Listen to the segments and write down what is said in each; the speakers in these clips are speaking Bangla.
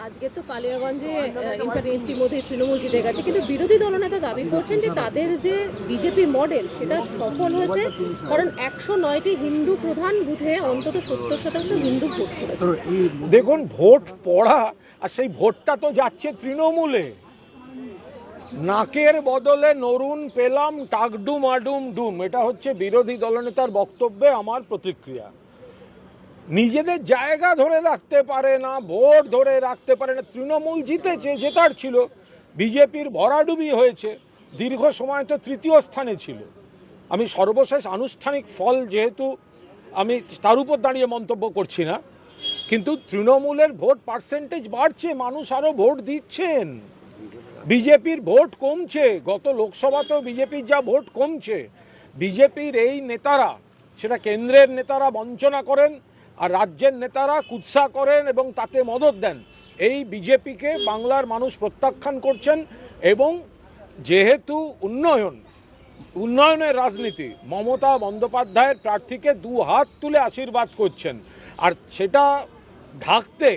আজকে তো কালিয়াগঞ্জে ইতিমধ্যে তৃণমূল জিতে গেছে, কিন্তু বিরোধী দলনেতা দাবি করছেন যে তাদের যে বিজেপির মডেল সেটা সফল হয়েছে, কারণ 109টি হিন্দু প্রধান বুথে অন্তত 70% হিন্দু ভোট করেছে। দেখুন, ভোট পড়া আর সেই ভোটটা তো যাচ্ছে তৃণমূলে। নাকের বদলে নরুন পেলাম টাকডুম আডুম ডুম, এটা হচ্ছে বিরোধী দলনেতার বক্তব্যে আমার প্রতিক্রিয়া। নিজেদের জায়গা ধরে রাখতে পারে না, ভোট ধরে রাখতে পারে না। তৃণমূল জিতেছে, জেতার ছিল, বিজেপির ভরাডুবি হয়েছে, দীর্ঘ সময় তো তৃতীয় স্থানে ছিল। আমি সর্বশেষ আনুষ্ঠানিক ফল যেহেতু আমি তার উপর দাঁড়িয়ে মন্তব্য করছি না, কিন্তু তৃণমূলের ভোট পার্সেন্টেজ বাড়ছে, মানুষ আরও ভোট দিচ্ছেন। বিজেপির ভোট কমছে, গত লোকসভাতেও বিজেপির যা ভোট কমছে, বিজেপির এই নেতারা, সেটা কেন্দ্রের নেতারা বঞ্চনা করেন আর রাজ্যের নেতারা কুৎসা করেন এবং তাতে মদত দেন। এই বিজেপিকে বাংলার মানুষ প্রত্যাখ্যান করছেন এবং যেহেতু উন্নয়নের রাজনীতি, মমতা বন্দ্যোপাধ্যায়ের প্রার্থীকে দু হাত তুলে আশীর্বাদ করছেন। আর সেটা ঢাকতে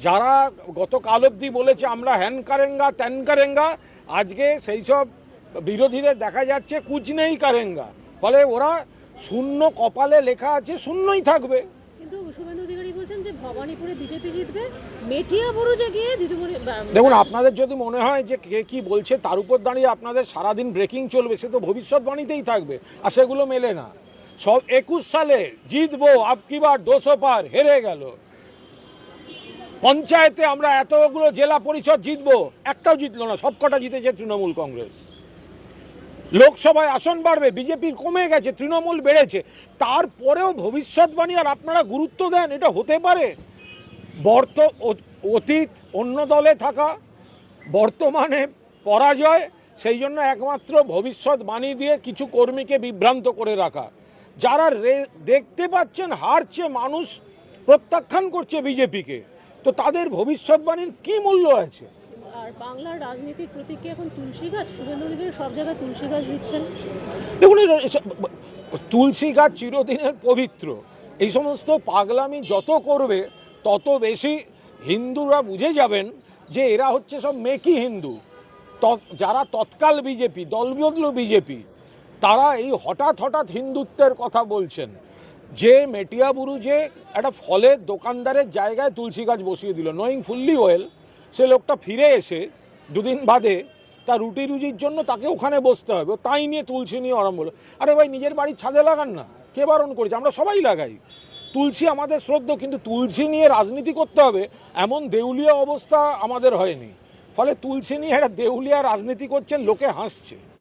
যারা গতকাল অবধি বলেছে আমরা হ্যান কারেঙ্গা ত্যান কারেঙ্গা, আজকে সেই সব বিরোধীদের দেখা যাচ্ছে কুচ নেই কারেঙ্গা। ফলে ওরা শূন্য, কপালে লেখা আছে শূন্যই থাকবে। কিন্তু শুভেন্দু অধিকারী বলছেন যে ভবানীপুরে বিজেপি জিতবে, মেটিয়াবুরুজে গিয়ে দিদিমণি। দেখুন, আপনাদের যদি মনে হয় যে কে কি বলছে তার উপর দাঁড়িয়ে আপনাদের সারাদিন ব্রেকিং চলবে, সে তো ভবিষ্যৎবাণীতেই থাকবে, আর সেগুলো মেলে না। সব 21 সালে জিতবো, আপকি বার 200 পার, হেরে গেল। পঞ্চায়েতে আমরা এতগুলো জেলা পরিষদ জিতবো, একটাও জিতলো না, সবকটা জিতেছে তৃণমূল কংগ্রেস। লোকসভায় আসন বাড়বে, বিজেপির কমে গেছে, তৃণমূল বেড়েছে। তারপরেও ভবিষ্যৎবাণী আর আপনারা গুরুত্ব দেন, এটা হতে পারে? অতীত অন্য দলে থাকা, বর্তমানে পরাজয়, সেই জন্য একমাত্র ভবিষ্যৎবাণী দিয়ে কিছু কর্মীকে বিভ্রান্ত করে রাখা। যারা দেখতে পাচ্ছেন হারছে, মানুষ প্রত্যাখ্যান করছে বিজেপিকে, তো তাদের ভবিষ্যৎবাণীর কি মূল্য আছে? আর বাংলার রাজনীতির প্রতীক কি এখন তুলসী গাছ? শুভেন্দু অধিকারী সব জায়গায় তুলসী গাছ দিচ্ছেন। দেখুন, তুলসী গাছ চিরদিনের পবিত্র। এই সমস্ত পাগলামি যত করবে তত বেশি হিন্দুরা বুঝে যাবেন যে এরা হচ্ছে সব মেকি হিন্দু। যারা তৎকাল বিজেপি, দলবদলু বিজেপি, তারা এই হঠাৎ হিন্দুত্বের কথা বলছেন। যে মেটিয়াবুরুজে একটা ফলের দোকানদারের জায়গায় তুলসী গাছ বসিয়ে দিল, নোয়িং ফুললি ওয়েল, সে লোকটা ফিরে এসে দুদিন বাদে তার রুটি রুজির জন্য তাকে ওখানে বসতে হবে, তাই নিয়ে তুলসী নিয়ে আরম্ভ হলো। আরে ভাই, নিজের বাড়ির ছাদে লাগান না, কে বারণ করেছে? আমরা সবাই লাগাই তুলসী, আমাদের শ্রদ্ধা, কিন্তু তুলসী নিয়ে রাজনীতি করতে হবে এমন দেউলিয়া অবস্থা আমাদের হয়নি। ফলে তুলসী নিয়ে একটা দেউলিয়া রাজনীতি করছেন, লোকে হাসছে।